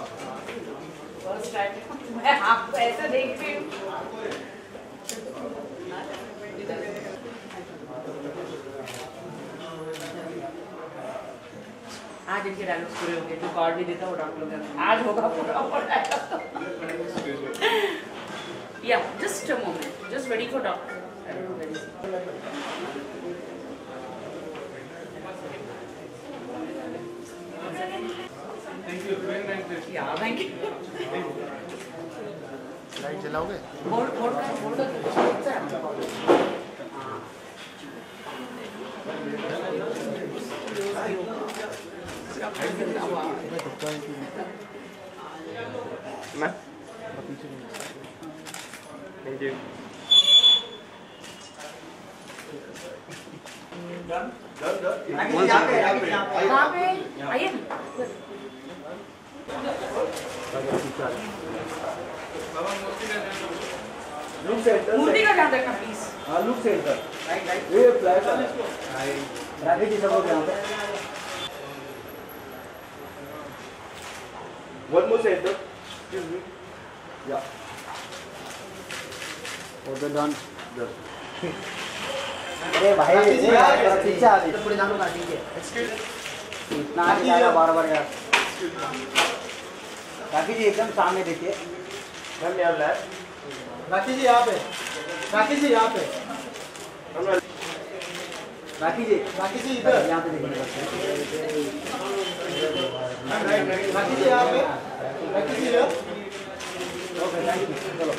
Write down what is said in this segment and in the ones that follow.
First time मैं आपको ऐसा देख रही हूँ। आज इनके डायलॉग्स पूरे हो गए, जो कार्ड भी देता वो डॉक्टर का आज होगा पूरा या just a moment, just waiting for doctor. Thank you, thank you. Light जलाओगे? बोर्ड मैं थैंक यू। कहाँ पे आइए मूर्ति का ध्यान रखना प्लीज। हाँ लुक सेंटर ये फ्लैश है राधे जी सब यहाँ पे one more centre excuse me या ऑर्डर डन अरे भाई पीछे आ गई तो पूरे नाम काट दीजिए इतना आ जाएगा बार-बार यार। राखी जी एकदम सामने देखिए धन्यवाद। राखी जी यहाँ पे, राखी जी यहाँ पे, राखी जी इधर यहाँ पे देखिए। राखी जी यहाँ पे, राखी जी इधर। Okay thank you. चलो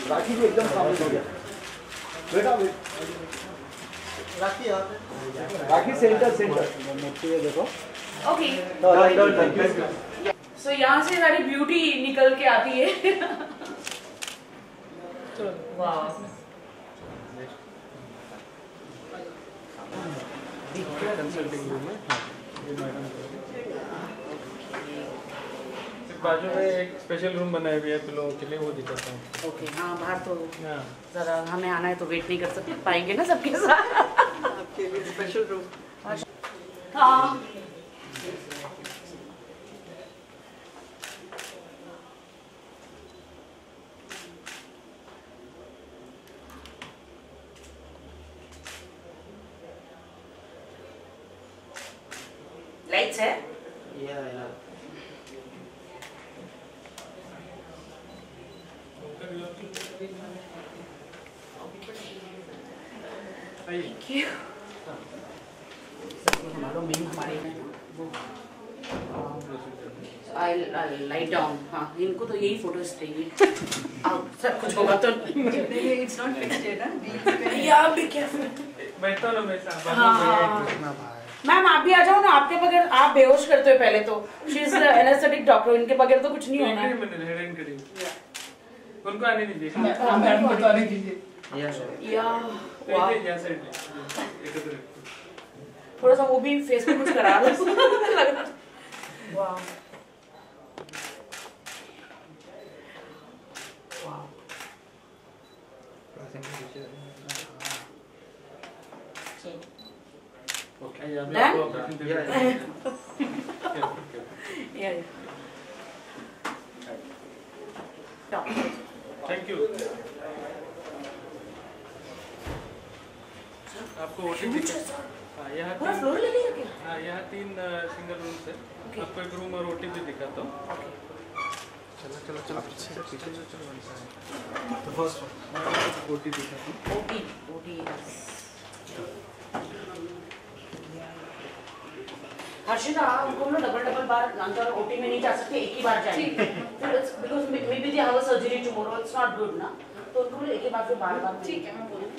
राखी जी एकदम सामने हो गया बेटा। राखी यहाँ पे, राखी सेंटर मूर्ति है देखो। ओके सो यहाँ से सारी ब्यूटी निकल के आती है। वाह कंसल्टिंग रूम है। बाजू में एक स्पेशल रूम बनाया हुआ है लोगों के लिए, वो दिखाता हूँ। ओके हाँ बाहर तो जरा हमें आना है तो वेट नहीं कर सकते, पाएंगे ना सबके साथ। आपके लिए स्पेशल रूम। हाँ लाइट्स है थैंक यू। हमारा मेनू हमारे लाइट डाउन। हाँ इनको तो यही फोटोज चाहिए। सब कुछ होगा तो इट्स नॉट फिक्स्ड ना। या बी केयरफुल। बैठता हूँ मैं साहब। मैम आप भी आ जाओ ना, आपके बगैर आप बेहोश करते हो पहले तो। शी इज एनेस्थेटिक डॉक्टर, इनके बगैर तो कुछ नहीं होना है। उनको आने दीजिए। मैम को तो आने दीजिए। या थोड़ा सा वो भी फेस पे कुछ करा दो। वाह थैंक यू। आपको ओटीपी यहाँ पूरा फ्लोर ले लिया क्या? हाँ यहाँ 3 सिंगल रूम्स है। आपको एक रूम और ओटीपी दिखाता हूँ। चलो पीछे तो फर्स्ट ओटी दिखाता हूँ। ओटी हर्षिता उनको हम लोग डबल बार अंदर ओटी में नहीं जा सकते, एक ही बार जाएंगे। Because may be they have a surgery tomorrow, it's not good ना, तो उनको एक ही बार फिर बार ठीक है मैं बोलूँ।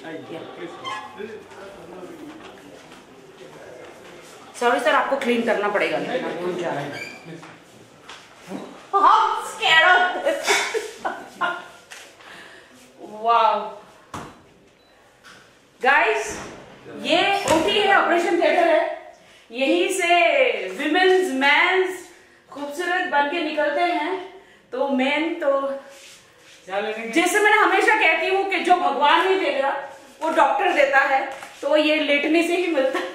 सॉरी सर आपको क्लीन करना पड़ेगा, लेकिन आप भूल जा रहे हैं। वाओ गाइस, ये ओटी है, ऑपरेशन थिएटर है, यहीं से विमेन्स मैंस खूबसूरत बन के निकलते हैं। तो मेन तो जैसे मैंने हमेशा कहती हूँ कि जो भगवान नहीं देगा वो डॉक्टर देता है, तो ये लेटने से ही मिलता है।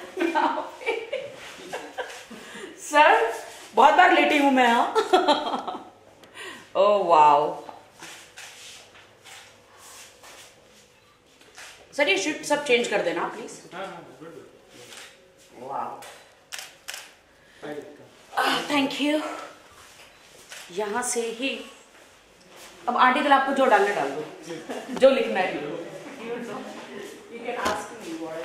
लेटी हूं मैं। हाँ ओह वाओ सर, ये शिफ्ट सब चेंज कर देना प्लीज। Wow thank you. यहाँ से ही अब आर्टिकल आपको जो डालना डाल दो, जो लिखना है लिखो। You can ask me what I-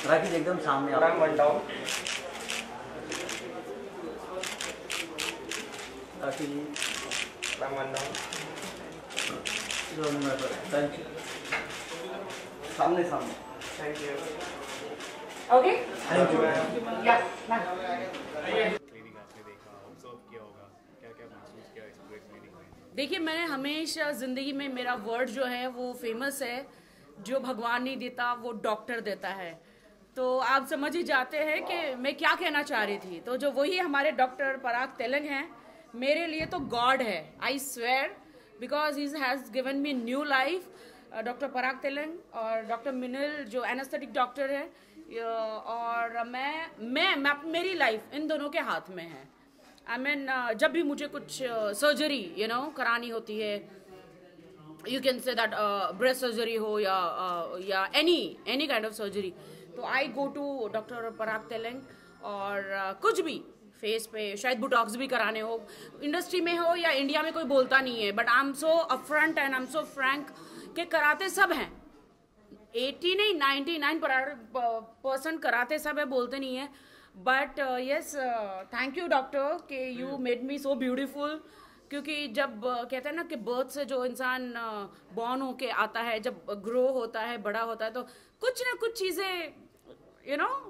राखी जी एकदम सामने आओ। Ram one down. Rakhi ji Ram one down. Thank you. सामने सामने। Thank you. Okay? Thank you. Yeah. Bye. Clinic आपने देखा, ऑब्जर्व किया होगा, क्या क्या महसूस किया इस पूरे क्लिनिक में? देखिए, मैंने हमेशा ज़िंदगी में मेरा वर्ड जो है वो फेमस है, जो भगवान नहीं देता वो डॉक्टर देता है। तो आप समझ ही जाते हैं कि मैं क्या कहना चाह रही थी। तो जो वही हमारे डॉक्टर पराग तेलंग हैं, मेरे लिए तो गॉड है, I swear, because he has given me new life. Doctor Parag Telang और डॉक्टर मिनल जो एनेस्थेटिक डॉक्टर है, और मैं मेरी लाइफ इन दोनों के हाथ में है। आई मीन जब भी मुझे कुछ सर्जरी करानी होती है, you can say that breast surgery हो या एनी काइंड ऑफ सर्जरी, तो आई go to doctor Parag Telang. और कुछ भी फेस पे शायद बुटॉक्स भी कराने हो, इंडस्ट्री में हो या इंडिया में, कोई बोलता नहीं है, but I am so upfront and I am so Frank के कराते सब हैं। 80 नहीं 99% कराते सब है, बोलते नहीं है। But yes, thank you doctor कि you made me so beautiful. क्योंकि जब कहते हैं ना कि बर्थ से जो इंसान बॉर्न होके आता है, जब ग्रो होता है, बड़ा होता है, तो कुछ ना कुछ चीज़ें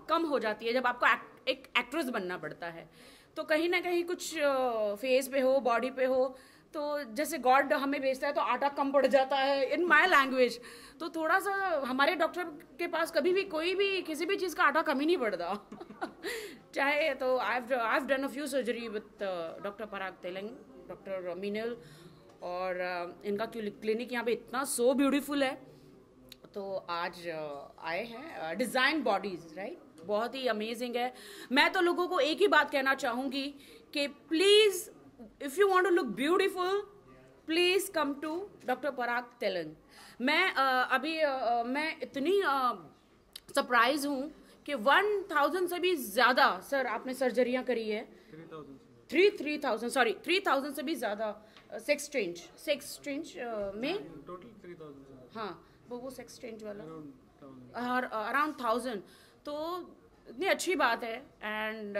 कम हो जाती है जब आपको एक एक्ट्रेस बनना पड़ता है। तो कहीं ना कहीं कुछ फेस पे हो, बॉडी पे हो, तो जैसे गॉड हमें भेजता है तो आटा कम पड़ जाता है, इन माय लैंग्वेज। तो थोड़ा सा हमारे डॉक्टर के पास कभी भी कोई भी किसी भी चीज़ का आटा कम ही नहीं पड़ता। चाहे तो I have done a few surgery with doctor Parag Telang, doctor Meenal, और इनका क्लिनिक यहाँ पे इतना सो ब्यूटीफुल है। तो आज आए हैं डिज़ाइन बॉडीज, राइट, बहुत ही अमेजिंग है। मैं तो लोगों को एक ही बात कहना चाहूँगी कि please, if you want to look beautiful, please come to doctor Parag Telang. मैं इतनी सरप्राइज हूँ कि 1000 से भी ज़्यादा सर आपने सर्जरियाँ करी है। 3000 से भी ज़्यादा सेक्स चेंज में Total 3000. हाँ, वो सेक्स चेंज वाला अराउंड 1000। तो इतनी अच्छी बात है। एंड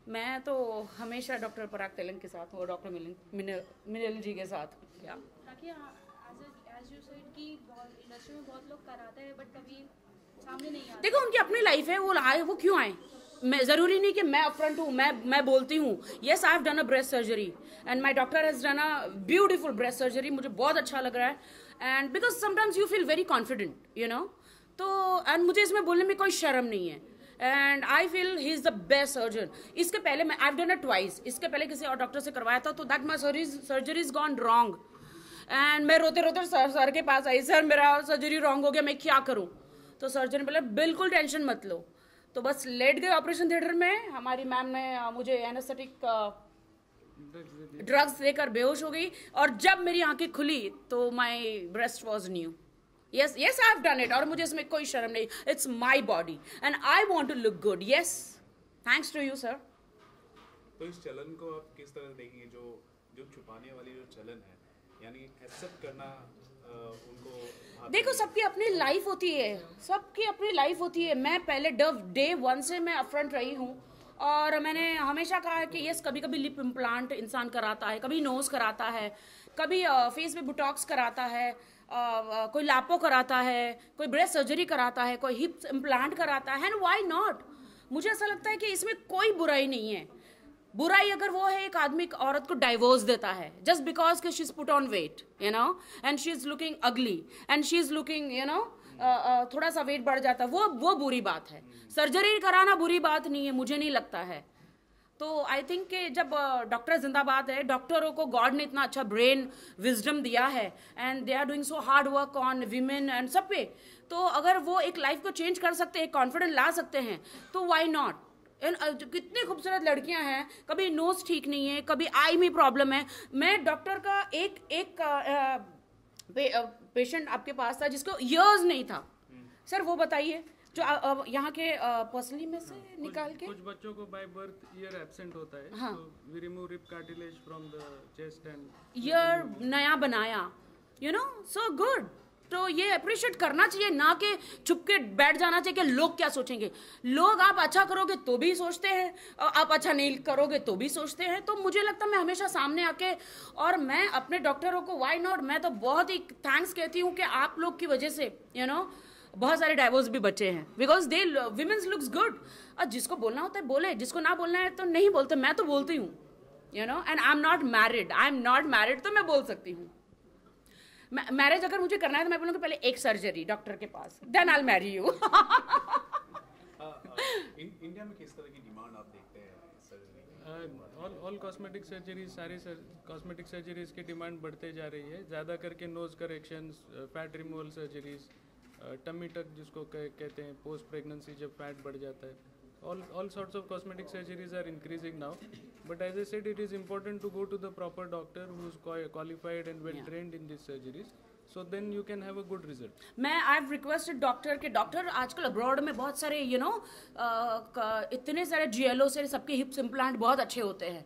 मैं तो हमेशा डॉक्टर पराग तेलंग के साथ हूँ, डॉक्टर मिनल जी के साथ। क्या ताकि एज यू सेड कि इंडस्ट्री में बहुत लोग कराते हैं बट कभी सामने नहीं आते। देखो, उनकी अपनी लाइफ है, वो आए, वो क्यों आए। मैं ज़रूरी नहीं कि मैं अपफ्रंट हूँ, मैं बोलती हूँ yes I have done a breast surgery and my doctor has done a beautiful breast surgery. मुझे बहुत अच्छा लग रहा है and because sometimes you feel very confident तो एंड मुझे इसमें बोलने में कोई शर्म नहीं है। And I feel he is the best surgeon. इसके पहले मैं I have done a twice, इसके पहले किसी और डॉक्टर से करवाया था, तो that my surgery is gone wrong. And मैं रोते रोते सर के पास आई, सर मेरा सर्जरी रॉन्ग हो गया, मैं क्या करूँ। तो सर्जन बोले बिल्कुल टेंशन मत लो। तो बस लेट गए ऑपरेशन थिएटर में। हमारी मैम ने मुझे एनेस्थेटिक ड्रग्स देकर बेहोश हो गई, और जब मेरी आंखें खुली तो माई breast was new. yes I have done it, और मुझे इसमें कोई शर्म नहीं। It's my body and I want to look good. yes, thanks to you sir. तो इस चलन को आप किस तरह देखेंगे, जो छुपाने वाली जो चलन है, यानी एक्सेप्ट करना उनको? देखो, सबकी अपनी लाइफ होती है, सबकी अपनी लाइफ होती है। मैं पहले डे 1 से मैं अपफ्रंट रही हूँ, और मैंने हमेशा कहा है कि यस, कभी कभी लिप इम्प्लांट इंसान कराता है, कभी नोज कराता है, कभी फेस पे बुटॉक्स कराता है, कोई लापो कराता है, कोई ब्रेस्ट सर्जरी कराता है, कोई हिप इम्प्लांट कराता है। And why not. मुझे ऐसा लगता है कि इसमें कोई बुराई नहीं है। बुराई अगर वो है एक आदमी औरत को डाइवोर्स देता है जस्ट बिकॉज कि she is put on weight and she is looking ugly and she is looking थोड़ा सा वेट बढ़ जाता है, वो बुरी बात है। सर्जरी कराना बुरी बात नहीं है, मुझे नहीं लगता है। तो आई थिंक कि जब डॉक्टर जिंदाबाद है, डॉक्टरों को गॉड ने इतना अच्छा ब्रेन विजडम दिया है and they are doing so hard work on women and सब पे, तो अगर वो एक लाइफ को चेंज कर सकते हैं, कॉन्फिडेंट ला सकते हैं, तो व्हाई नॉट। कितनी खूबसूरत लड़कियां हैं, कभी नोज ठीक नहीं है, कभी आई में प्रॉब्लम है। मैं डॉक्टर का एक पेशेंट आपके पास था जिसको ईयर्स नहीं था, सर वो बताइए, जो यहाँ के पर्सनली में से निकाल के कुछ बच्चों को बाय बर्थ ईयर एब्सेंट होता है, हाँ, तो we remove rib cartilage from the chest and ear नया बनाया, यू नो, सो गुड। तो ये अप्रिशिएट करना चाहिए, ना कि चुप के बैठ जाना चाहिए कि लोग क्या सोचेंगे। लोग आप अच्छा करोगे तो भी सोचते हैं, आप अच्छा नहीं करोगे तो भी सोचते हैं। तो मुझे लगता है मैं हमेशा सामने आके, और मैं अपने डॉक्टरों को व्हाई नॉट, मैं तो बहुत ही थैंक्स कहती हूँ कि आप लोग की वजह से यू नो बहुत सारे डाइवोर्स भी बचे हैं, because they women's looks good. और जिसको बोलना होता है बोले, जिसको ना बोलना है तो नहीं बोलते। मैं तो बोलती हूँ, you know, and I am not married, तो मैं बोल सकती हूँ। मैरिज अगर मुझे करना है तो मैं बोलूँगी पहले एक सर्जरी डॉक्टर के पास, then I will marry you. India में किस तरह की डिमांड आप देखते हैं सर्जरी? ऑल कॉस्मेटिक सर्जरीज, सारे कॉस्मेटिक सर्जरीज की डिमांड बढ़ते जा रही है, ज़्यादा करके nose corrections, fat removal surgeries, tummy tuck जिसको कहते हैं पोस्ट प्रेगनेंसी जब फैट बढ़ जाता है, all sorts of cosmetic surgeries are increasing now, but as I said, it is important to go to the proper doctor who is qualified and well trained in these surgeries, so then you can have a good result. मैं I have requested doctor आजकल abroad में बहुत सारे you know इतने सारे GLO से सबके हिप्स implant बहुत अच्छे होते हैं,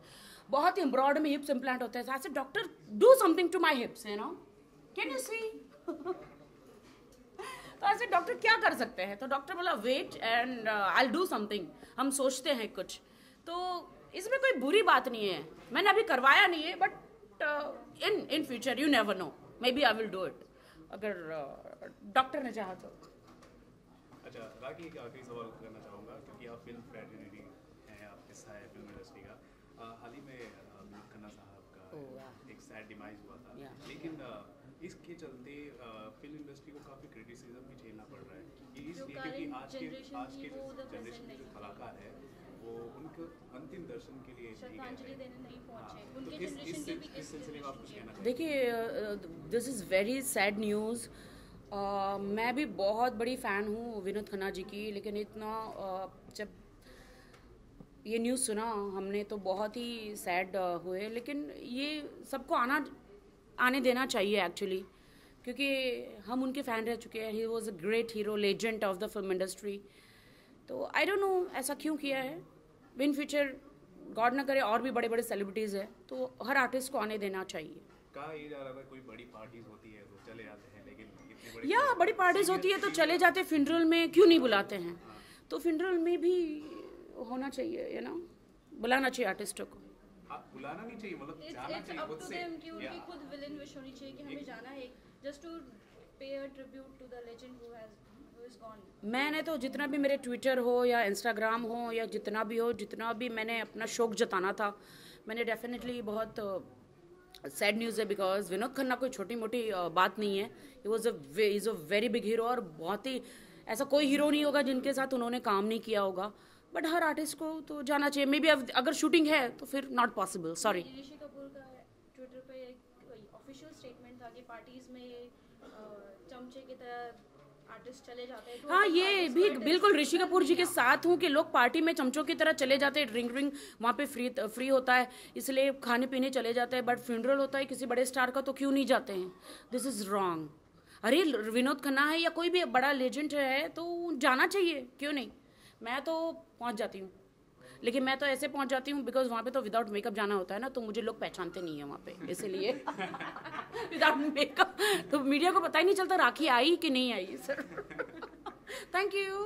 बहुत ही अब्रॉड में हिप्स इम्प्लांट होते हैं। ऐसे doctor do something to my hips, you know, can you see. तो ऐसे डॉक्टर क्या कर सकते हैं? तो डॉक्टर बोला wait and I will do something. हम सोचते हैं कुछ, तो इसमें कोई बुरी बात नहीं है। मैंने अभी करवाया नहीं है, but in future you never know, maybe I will do it, अगर डॉक्टर ने चाहा तो। अच्छा, राखी एक आखिरी सवाल करना चाहूँगा, क्योंकि आप फिल्म फ्रेटर्निटी हैं, आप हिस्सा है फिल्म इंडस्ट्री का। हाल ही में विनोद खन्ना साहब का एक सैड डिमाइज हुआ था, लेकिन इसके चलते फिल्म इंडस्ट्री को काफ़ी क्रिटिसिज्म भी झेलना पड़ रहा है। ये इसलिए क्योंकि आज के जो जनरेशन के जो कलाकार है वो उनको अंतिम दर्शन के लिए श्रद्धांजलि देने नहीं पहुंचे, उनके तो जनरेशन के भी इस सिलसिले में आप कुछ कहना चाहिए? देखिए, this is very sad news. मैं भी बहुत बड़ी फ़ैन हूँ विनोद खन्ना जी की, लेकिन इतना जब ये न्यूज़ सुना हमने तो बहुत ही सैड हुए। लेकिन ये सबको आने देना चाहिए एक्चुअली, क्योंकि हम उनके फ़ैन रह चुके हैं। He was a great hero, legend of the film industry. तो आई डोंट नो ऐसा क्यों किया है। इन फ्यूचर गॉड ना करे और भी बड़े बड़े सेलिब्रिटीज़ हैं, तो हर आर्टिस्ट को आने देना चाहिए। कहा ये जा रहा था कोई बड़ी पार्टीज होती है तो चले जाते हैं, लेकिन इतनी बड़ी या बड़ी पार्टीज होती है तो चले जाते हैं, फ्यूनरल में क्यों नहीं बुलाते हैं? तो फ्यूनरल में भी होना चाहिए, यू नो, बुलाना चाहिए आर्टिस्टों को। आप बुलाना नहीं चाहिए, मतलब जाना इट्स चाहिए अप खुद टू से। देम कि उनकी खुद विलन विश होनी चाहिए कि हमें जाना है, just to pay a tribute to the legend who is gone. मैंने तो जितना भी मेरे ट्विटर हो या इंस्टाग्राम हो या जितना भी मैंने अपना शौक जताना था, मैंने डेफिनेटली बहुत सैड न्यूज़ है, बिकॉज विनोद खन्ना कोई छोटी मोटी बात नहीं है। He is a very big hero, और बहुत ही ऐसा कोई हीरो नहीं होगा जिनके साथ उन्होंने काम नहीं किया होगा। बट हर आर्टिस्ट को तो जाना चाहिए। मे बी अगर शूटिंग है तो फिर not possible, sorry. Rishi Kapoor का ट्विटर पे एक ऑफिशियल स्टेटमेंट था कि पार्टीज में चमचे की तरह आर्टिस्ट चले जाते हैं। हाँ, ये भी बिल्कुल ऋषि कपूर जी के साथ हूँ कि लोग पार्टी में चमचों की तरह चले जाते हैं। ड्रिंक वहाँ पे फ्री होता है, इसलिए खाने पीने चले जाते हैं। बट फ्यूनरल होता है किसी बड़े स्टार का तो क्यों नहीं जाते हैं? This is wrong. अरे विनोद खन्ना है या कोई भी बड़ा लेजेंड है तो जाना चाहिए, क्यों नहीं? मैं तो पहुँच जाती हूँ, लेकिन मैं तो ऐसे पहुँच जाती हूँ बिकॉज वहाँ पे तो विदाउट मेकअप जाना होता है ना, तो मुझे लोग पहचानते नहीं है वहाँ पे, इसलिए विदाउट मेकअप तो मीडिया को पता ही नहीं चलता राखी आई कि नहीं आई। Sir, thank you.